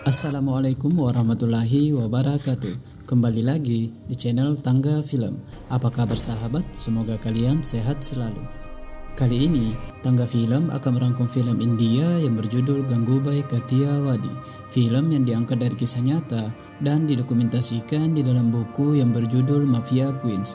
Assalamualaikum warahmatullahi wabarakatuh. Kembali lagi di channel Tangga Film. Apa kabar sahabat? Semoga kalian sehat selalu. Kali ini Tangga Film akan merangkum film India yang berjudul Gangubai Kathiawadi. Film yang diangkat dari kisah nyata dan didokumentasikan di dalam buku yang berjudul Mafia Queens.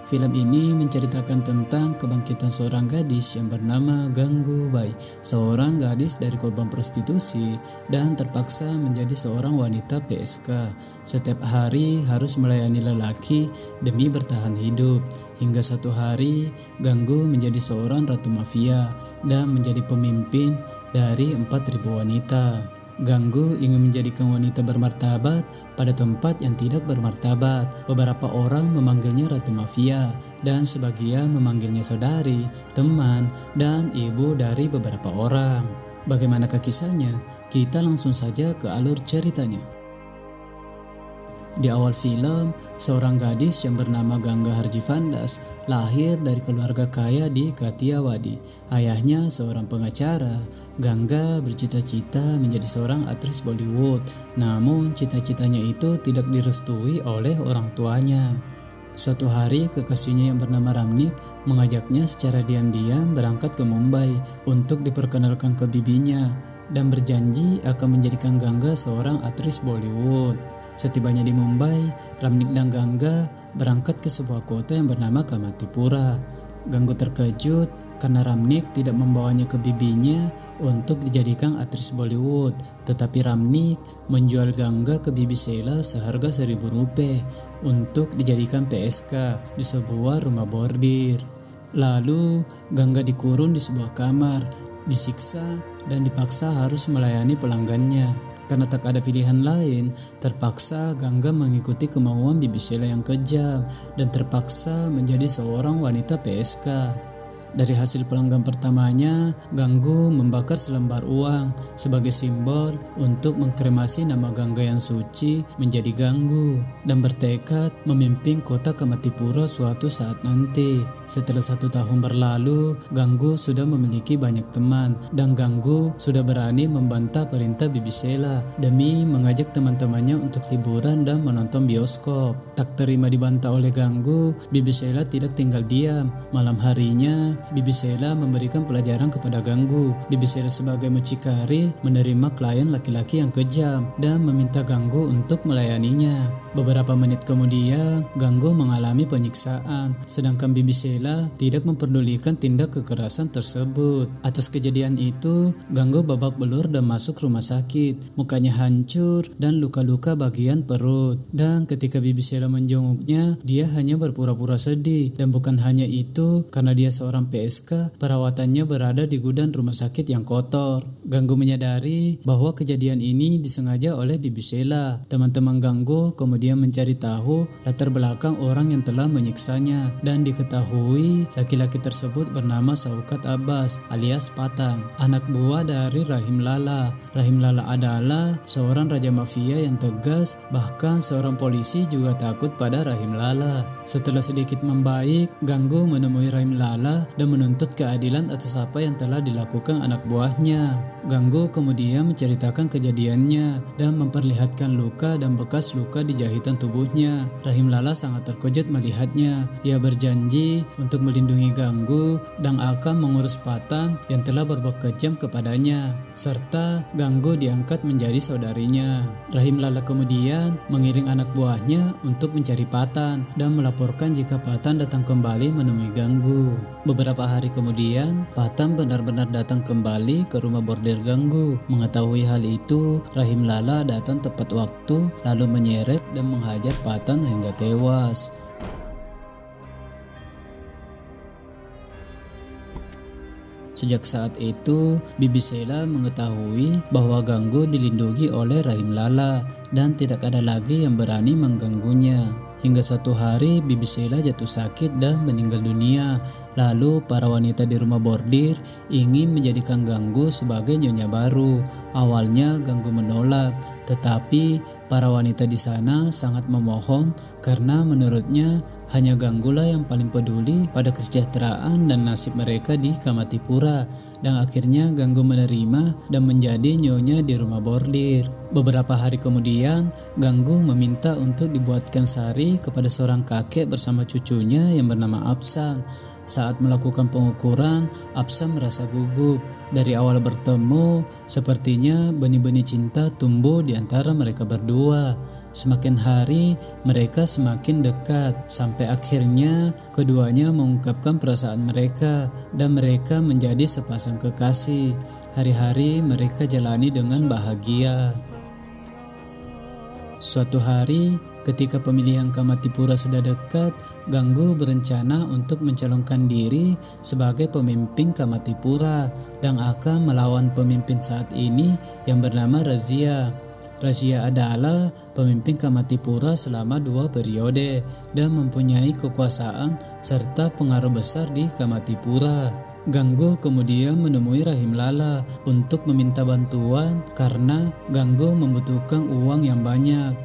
Film ini menceritakan tentang kebangkitan seorang gadis yang bernama Gangubai, seorang gadis dari korban prostitusi dan terpaksa menjadi seorang wanita PSK. Setiap hari harus melayani lelaki demi bertahan hidup. Hingga suatu hari, Ganggu menjadi seorang ratu mafia dan menjadi pemimpin dari 4.000 wanita. Ganggu ingin menjadikan wanita bermartabat pada tempat yang tidak bermartabat. Beberapa orang memanggilnya Ratu Mafia dan sebagian memanggilnya saudari, teman, dan ibu dari beberapa orang. Bagaimanakah kisahnya? Kita langsung saja ke alur ceritanya. Di awal film, seorang gadis yang bernama Ganga Harjivandas lahir dari keluarga kaya di Kathiawadi. Ayahnya seorang pengacara. Ganga bercita-cita menjadi seorang aktris Bollywood, namun cita-citanya itu tidak direstui oleh orang tuanya. Suatu hari kekasihnya yang bernama Ramnik mengajaknya secara diam-diam berangkat ke Mumbai untuk diperkenalkan ke bibinya dan berjanji akan menjadikan Ganga seorang aktris Bollywood. Setibanya di Mumbai, Ramnik dan Ganga berangkat ke sebuah kota yang bernama Kamatipura. Ganggu terkejut karena Ramnik tidak membawanya ke bibinya untuk dijadikan aktris Bollywood, tetapi Ramnik menjual Ganga ke bibi Sheila seharga 1.000 rupiah untuk dijadikan PSK di sebuah rumah bordir. Lalu Ganga dikurung di sebuah kamar, disiksa dan dipaksa harus melayani pelanggannya. Karena tak ada pilihan lain, terpaksa Ganga mengikuti kemauan bibi Sheila yang kejam dan terpaksa menjadi seorang wanita PSK. Dari hasil pelanggan pertamanya, Ganggu membakar selembar uang sebagai simbol untuk mengkremasi nama Ganga yang suci menjadi Ganggu dan bertekad memimpin kota Kamatipura suatu saat nanti. Setelah 1 tahun berlalu, Ganggu sudah memiliki banyak teman dan Ganggu sudah berani membantah perintah bibi Sheila demi mengajak teman-temannya untuk liburan dan menonton bioskop. Tak terima dibantah oleh Ganggu, bibi Sheila tidak tinggal diam. Malam harinya, bibi Sheila memberikan pelajaran kepada Ganggu. Bibi Sheila sebagai mucikari menerima klien laki-laki yang kejam dan meminta Ganggu untuk melayaninya. Beberapa menit kemudian, Ganggu mengalami penyiksaan, sedangkan bibi Sheila tidak memperdulikan tindak kekerasan tersebut. Atas kejadian itu, Ganggu babak belur dan masuk rumah sakit. Mukanya hancur dan luka-luka bagian perut. Dan ketika bibi Sheila menjenguknya, dia hanya berpura-pura sedih. Dan bukan hanya itu, karena dia seorang PSK, perawatannya berada di gudang rumah sakit yang kotor. Ganggu menyadari bahwa kejadian ini disengaja oleh bibi Sheila. Teman-teman Ganggu kemudian mencari tahu latar belakang orang yang telah menyiksanya dan diketahui laki-laki tersebut bernama Shaukat Abbas alias Patan, anak buah dari Rahim Lala. Rahim Lala adalah seorang raja mafia yang tegas, bahkan seorang polisi juga takut pada Rahim Lala. Setelah sedikit membaik, Ganggu menemui Rahim Lala dan menuntut keadilan atas apa yang telah dilakukan anak buahnya. Ganggu kemudian menceritakan kejadiannya dan memperlihatkan luka dan bekas luka di jahitan tubuhnya. Rahim Lala sangat terkejut melihatnya. Ia berjanji untuk melindungi Ganggu dan akan mengurus Patan yang telah berbuat kejam kepadanya, serta Ganggu diangkat menjadi saudarinya. Rahim Lala kemudian mengiring anak buahnya untuk mencari Patan dan melaporkan jika Patan datang kembali menemui Ganggu. Beberapa hari kemudian, Patan benar-benar datang kembali ke rumah bordir Ganggu. Mengetahui hal itu, Rahim Lala datang tepat waktu lalu menyeret dan menghajar Patan hingga tewas. Sejak saat itu, bibi Sheila mengetahui bahwa Ganggu dilindungi oleh Rahim Lala dan tidak ada lagi yang berani mengganggunya. Hingga suatu hari bibi Sheila jatuh sakit dan meninggal dunia. Lalu para wanita di rumah bordir ingin menjadikan Ganggu sebagai nyonya baru. Awalnya Ganggu menolak, tetapi para wanita di sana sangat memohon karena menurutnya hanya Ganggulah yang paling peduli pada kesejahteraan dan nasib mereka di Kamatipura. Dan akhirnya Ganggu menerima dan menjadi nyonya di rumah bordir. Beberapa hari kemudian, Ganggu meminta untuk dibuatkan sari kepada seorang kakek bersama cucunya yang bernama Apsan. Saat melakukan pengukuran, Apsan merasa gugup. Dari awal bertemu, sepertinya benih-benih cinta tumbuh di antara mereka berdua. Semakin hari, mereka semakin dekat, sampai akhirnya keduanya mengungkapkan perasaan mereka dan mereka menjadi sepasang kekasih. Hari-hari mereka jalani dengan bahagia. Suatu hari, ketika pemilihan Kamatipura sudah dekat, Ganggu berencana untuk mencalonkan diri sebagai pemimpin Kamatipura dan akan melawan pemimpin saat ini yang bernama Razia. Razia adalah pemimpin Kamatipura selama 2 periode dan mempunyai kekuasaan serta pengaruh besar di Kamatipura. Ganggu kemudian menemui Rahim Lala untuk meminta bantuan karena Ganggu membutuhkan uang yang banyak.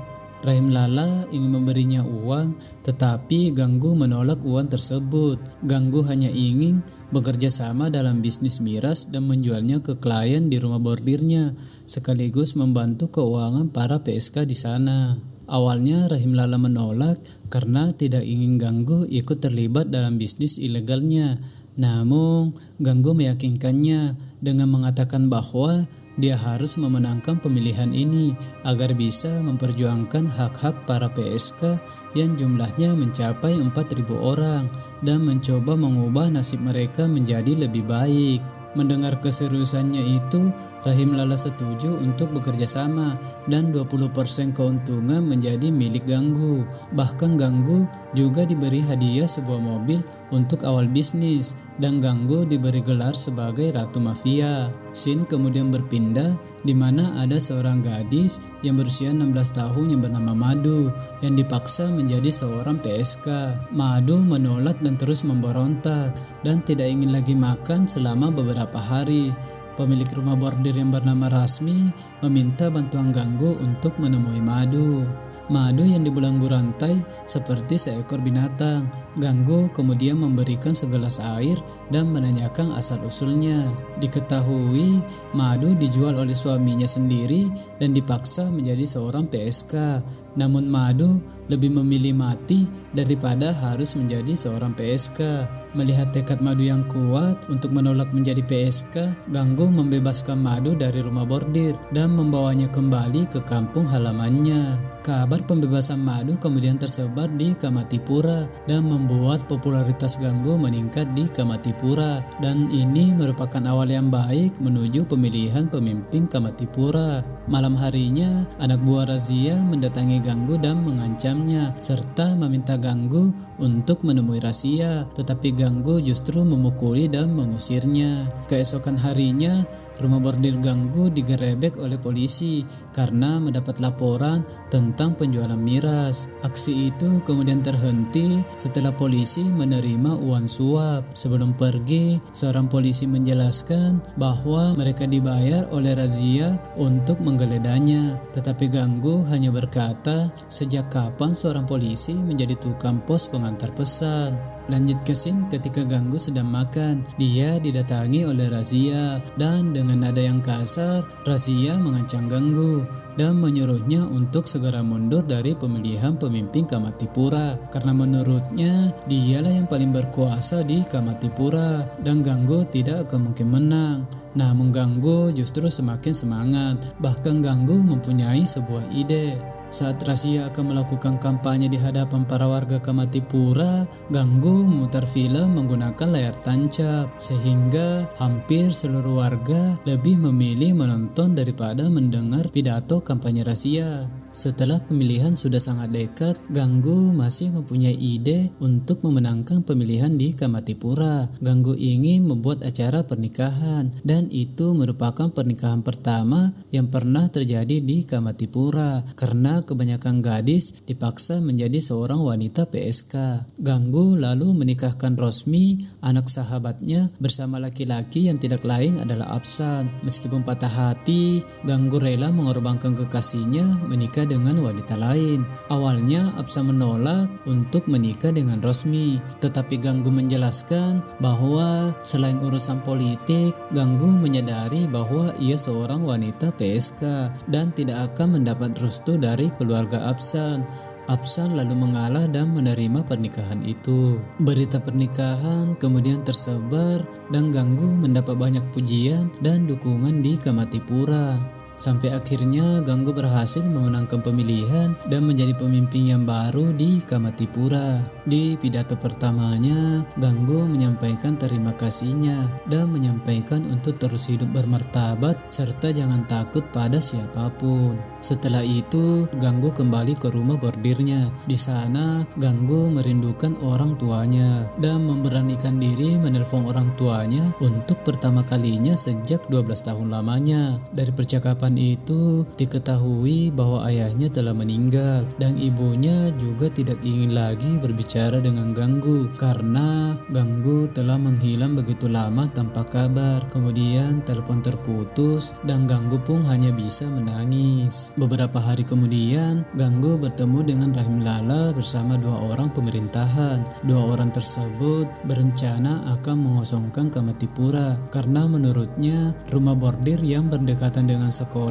Rahim Lala ingin memberinya uang, tetapi Ganggu menolak uang tersebut. Ganggu hanya ingin bekerja sama dalam bisnis miras dan menjualnya ke klien di rumah bordirnya, sekaligus membantu keuangan para PSK di sana. Awalnya Rahim Lala menolak karena tidak ingin Ganggu ikut terlibat dalam bisnis ilegalnya. Namun Ganggu meyakinkannya dengan mengatakan bahwa dia harus memenangkan pemilihan ini agar bisa memperjuangkan hak-hak para PSK yang jumlahnya mencapai 4.000 orang dan mencoba mengubah nasib mereka menjadi lebih baik. Mendengar keseriusannya itu, Rahim Lala setuju untuk bekerja sama dan 20% keuntungan menjadi milik Ganggu. Bahkan Ganggu juga diberi hadiah sebuah mobil untuk awal bisnis dan Ganggu diberi gelar sebagai Ratu Mafia. Scene kemudian berpindah di mana ada seorang gadis yang berusia 16 tahun yang bernama Madu yang dipaksa menjadi seorang PSK. Madu menolak dan terus memberontak dan tidak ingin lagi makan selama beberapa hari. Pemilik rumah bordir yang bernama Rasmi meminta bantuan Ganggu untuk menemui Madu. Madu yang dibelenggu rantai seperti seekor binatang. Ganggu kemudian memberikan segelas air dan menanyakan asal-usulnya. Diketahui Madu dijual oleh suaminya sendiri dan dipaksa menjadi seorang PSK. Namun Madu lebih memilih mati daripada harus menjadi seorang PSK. Melihat tekad Madu yang kuat untuk menolak menjadi PSK, Ganggu membebaskan Madu dari rumah bordir dan membawanya kembali ke kampung halamannya. Kabar pembebasan Madu kemudian tersebar di Kamatipura dan membuat popularitas Ganggu meningkat di Kamatipura, dan ini merupakan awal yang baik menuju pemilihan pemimpin Kamatipura. Malam harinya, anak buah Razia mendatangi Ganggu dan mengancamnya serta meminta Ganggu untuk menemui Razia, tetapi Ganggu justru memukuli dan mengusirnya. Keesokan harinya, rumah bordir Ganggu digerebek oleh polisi karena mendapat laporan tentang penjualan miras. Aksi itu kemudian terhenti setelah polisi menerima uang suap. Sebelum pergi, seorang polisi menjelaskan bahwa mereka dibayar oleh Razia untuk menggeledahnya. Tetapi Ganggu hanya berkata, sejak kapan seorang polisi menjadi tukang pos pengantar pesan? Lanjut ke scene ketika Ganggu sedang makan. Dia didatangi oleh Razia dan dengan nada yang kasar, Razia mengancam Ganggu dan menyuruhnya untuk segera mundur dari pemilihan pemimpin Kamatipura karena menurutnya dialah yang paling berkuasa di Kamatipura dan Ganggu tidak akan mungkin menang. Namun Ganggu justru semakin semangat. Bahkan Ganggu mempunyai sebuah ide. Saat Razia akan melakukan kampanye di hadapan para warga Kamatipura, Ganggu memutar film menggunakan layar tancap sehingga hampir seluruh warga lebih memilih menonton daripada mendengar pidato kampanye Razia. Setelah pemilihan sudah sangat dekat, Ganggu masih mempunyai ide untuk memenangkan pemilihan di Kamatipura. Ganggu ingin membuat acara pernikahan, dan itu merupakan pernikahan pertama yang pernah terjadi di Kamatipura karena kebanyakan gadis dipaksa menjadi seorang wanita PSK. Ganggu lalu menikahkan Rosmi, anak sahabatnya, bersama laki-laki yang tidak lain adalah Apsan. Meskipun patah hati, Ganggu rela mengorbankan kekasihnya menikah dengan wanita lain. Awalnya Apsan menolak untuk menikah dengan Rosmi, tetapi Ganggu menjelaskan bahwa selain urusan politik, Ganggu menyadari bahwa ia seorang wanita PSK dan tidak akan mendapat restu dari keluarga Apsan. Apsan lalu mengalah dan menerima pernikahan itu. Berita pernikahan kemudian tersebar dan Ganggu mendapat banyak pujian dan dukungan di Kamatipura. Sampai akhirnya Ganggu berhasil memenangkan pemilihan dan menjadi pemimpin yang baru di Kamatipura. Di pidato pertamanya, Ganggu menyampaikan terima kasihnya dan menyampaikan untuk terus hidup bermartabat serta jangan takut pada siapapun. Setelah itu, Ganggu kembali ke rumah bordirnya. Di sana, Ganggu merindukan orang tuanya dan memberanikan diri menelpon orang tuanya untuk pertama kalinya sejak 12 tahun lamanya. Dari percakapan itu diketahui bahwa ayahnya telah meninggal dan ibunya juga tidak ingin lagi berbicara dengan Ganggu karena Ganggu telah menghilang begitu lama tanpa kabar. Kemudian telepon terputus dan Ganggu pun hanya bisa menangis. Beberapa hari kemudian Ganggu bertemu dengan Rahim Lala bersama 2 orang pemerintahan. 2 orang tersebut berencana akan mengosongkan Kamatipura karena menurutnya rumah bordir yang berdekatan dengan sekolah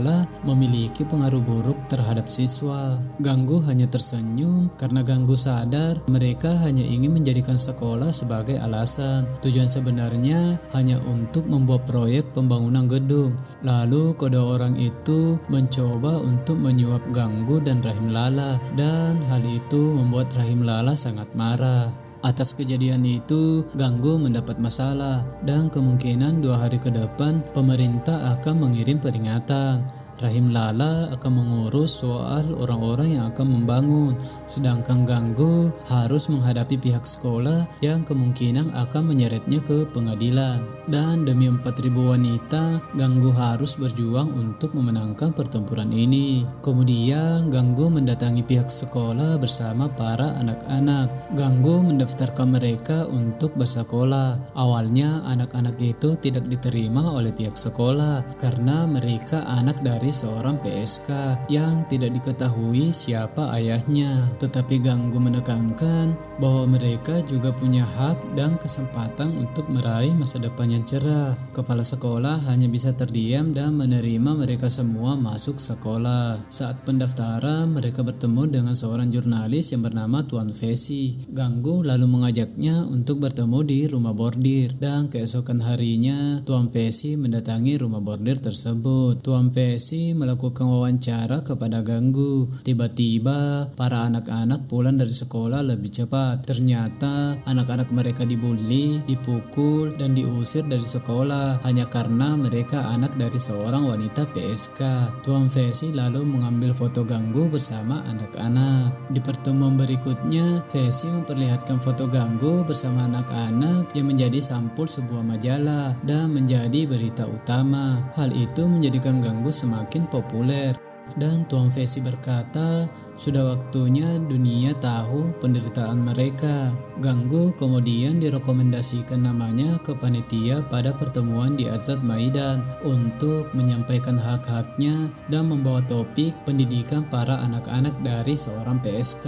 memiliki pengaruh buruk terhadap siswa. Ganggu hanya tersenyum karena Ganggu sadar mereka hanya ingin menjadikan sekolah sebagai alasan. Tujuan sebenarnya hanya untuk membuat proyek pembangunan gedung. Lalu kedua orang itu mencoba untuk menyuap Ganggu dan Rahim Lala dan hal itu membuat Rahim Lala sangat marah. Atas kejadian itu, Ganggu mendapat masalah dan kemungkinan 2 hari ke depan pemerintah akan mengirim peringatan. Rahim Lala akan mengurus soal orang-orang yang akan membangun, sedangkan Ganggu harus menghadapi pihak sekolah yang kemungkinan akan menyeretnya ke pengadilan. Dan demi 4.000 wanita, Ganggu harus berjuang untuk memenangkan pertempuran ini. Kemudian Ganggu mendatangi pihak sekolah bersama para anak-anak. Ganggu mendaftarkan mereka untuk bersekolah. Awalnya anak-anak itu tidak diterima oleh pihak sekolah karena mereka anak dari seorang PSK yang tidak diketahui siapa ayahnya. Tetapi Ganggu menekankan bahwa mereka juga punya hak dan kesempatan untuk meraih masa depan yang cerah. Kepala sekolah hanya bisa terdiam dan menerima mereka semua masuk sekolah. Saat pendaftaran, mereka bertemu dengan seorang jurnalis yang bernama Tuan Fesi. Ganggu lalu mengajaknya untuk bertemu di rumah bordir dan keesokan harinya Tuan Fesi mendatangi rumah bordir tersebut. Tuan Fesi melakukan wawancara kepada Ganggu. Tiba-tiba para anak-anak pulang dari sekolah lebih cepat. Ternyata anak-anak mereka dibully, dipukul, dan diusir dari sekolah hanya karena mereka anak dari seorang wanita PSK. Tuan Fesi lalu mengambil foto Ganggu bersama anak-anak. Di pertemuan berikutnya, Fesi memperlihatkan foto Ganggu bersama anak-anak yang menjadi sampul sebuah majalah dan menjadi berita utama. Hal itu menjadikan Ganggu semakin populer. Dan Tuan Fesi berkata, sudah waktunya dunia tahu penderitaan mereka. Ganggu kemudian direkomendasikan namanya ke panitia pada pertemuan di Azad Maidan untuk menyampaikan hak-haknya dan membawa topik pendidikan para anak-anak dari seorang PSK.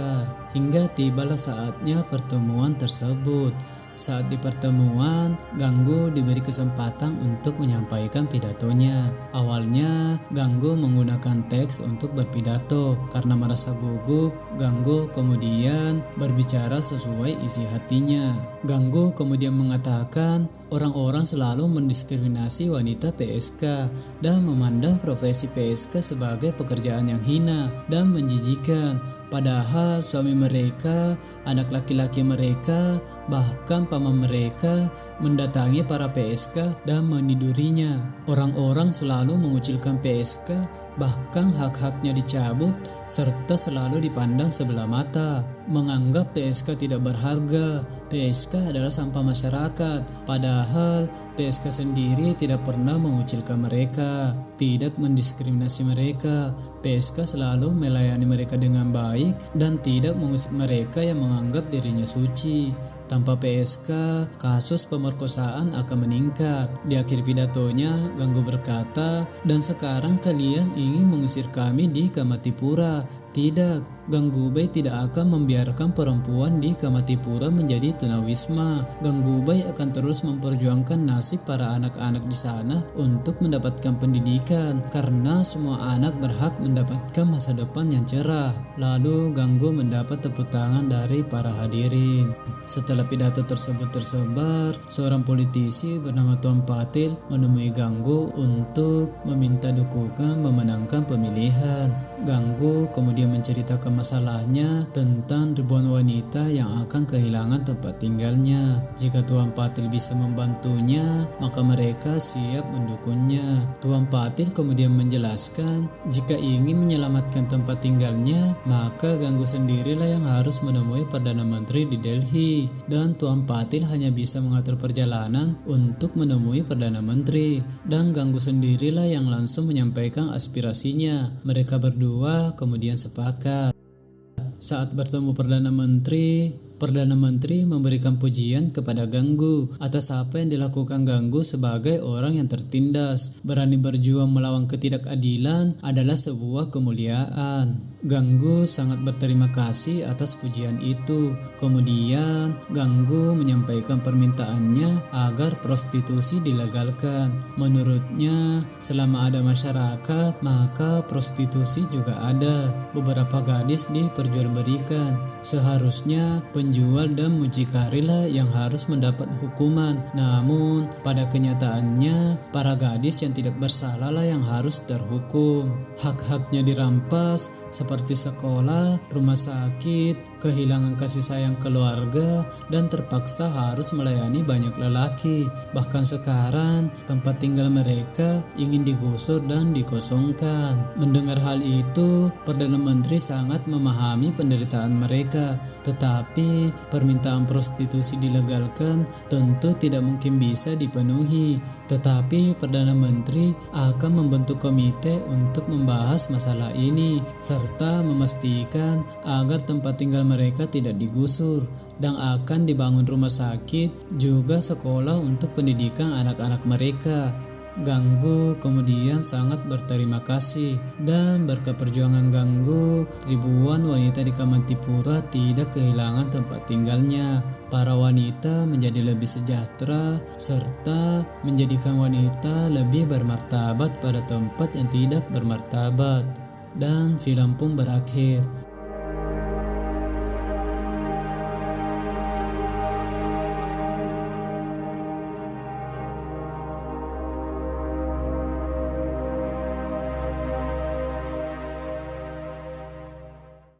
Hingga tibalah saatnya pertemuan tersebut. Saat di pertemuan, Ganggu diberi kesempatan untuk menyampaikan pidatonya. Awalnya, Ganggu menggunakan teks untuk berpidato. Karena merasa gugup, Ganggu kemudian berbicara sesuai isi hatinya. Ganggu kemudian mengatakan, orang-orang selalu mendiskriminasi wanita PSK dan memandang profesi PSK sebagai pekerjaan yang hina dan menjijikan. Padahal suami mereka, anak laki-laki mereka, bahkan paman mereka mendatangi para PSK dan menidurinya. Orang-orang selalu mengucilkan PSK, bahkan hak-haknya dicabut, serta selalu dipandang sebelah mata. Menganggap PSK tidak berharga, PSK adalah sampah masyarakat. Padahal PSK sendiri tidak pernah mengucilkan mereka, tidak mendiskriminasi mereka. PSK selalu melayani mereka dengan baik dan tidak mengusik mereka yang menganggap dirinya suci. Tanpa PSK, kasus pemerkosaan akan meningkat. Di akhir pidatonya, Ganggu berkata, "Dan sekarang kalian ingin mengusir kami di Kamatipura." Tidak, Ganggubai tidak akan membiarkan perempuan di Kamatipura menjadi tunawisma. Ganggubai akan terus memperjuangkan nasib para anak-anak di sana untuk mendapatkan pendidikan, karena semua anak berhak mendapatkan masa depan yang cerah. Lalu Ganggu mendapat tepuk tangan dari para hadirin. Setelah pidato tersebut tersebar, seorang politisi bernama Tuan Patil menemui Ganggu untuk meminta dukungan memenangkan pemilihan. Ganggu kemudian menceritakan masalahnya tentang ribuan wanita yang akan kehilangan tempat tinggalnya. Jika Tuan Patil bisa membantunya, maka mereka siap mendukungnya. Tuan Patil kemudian menjelaskan, jika ingin menyelamatkan tempat tinggalnya, maka Ganggu sendirilah yang harus menemui Perdana Menteri di Delhi. Dan Tuan Patil hanya bisa mengatur perjalanan untuk menemui Perdana Menteri. Dan Ganggu sendirilah yang langsung menyampaikan aspirasinya. Mereka berdua kemudian sepakat. Saat bertemu Perdana Menteri memberikan pujian kepada Ganggu atas apa yang dilakukan Ganggu sebagai orang yang tertindas. Berani berjuang melawan ketidakadilan adalah sebuah kemuliaan. Ganggu sangat berterima kasih atas pujian itu. Kemudian Ganggu menyampaikan permintaannya agar prostitusi dilegalkan. Menurutnya, selama ada masyarakat, maka prostitusi juga ada. Beberapa gadis diperjualbelikan. Seharusnya penjual dan mucikarilah yang harus mendapat hukuman. Namun, pada kenyataannya, para gadis yang tidak bersalah lah yang harus terhukum. Hak-haknya dirampas, seperti sekolah, rumah sakit, kehilangan kasih sayang keluarga, dan terpaksa harus melayani banyak lelaki. Bahkan sekarang, tempat tinggal mereka ingin digusur dan dikosongkan. Mendengar hal itu, Perdana Menteri sangat memahami penderitaan mereka. Tetapi, permintaan prostitusi dilegalkan tentu tidak mungkin bisa dipenuhi. Tetapi, Perdana Menteri akan membentuk komite untuk membahas masalah ini, serta memastikan agar tempat tinggal mereka tidak digusur, dan akan dibangun rumah sakit juga sekolah untuk pendidikan anak-anak mereka. Ganggu kemudian sangat berterima kasih, dan berkat perjuangan Ganggu, ribuan wanita di Kamatipura tidak kehilangan tempat tinggalnya. Para wanita menjadi lebih sejahtera, serta menjadikan wanita lebih bermartabat pada tempat yang tidak bermartabat. Dan film pun berakhir.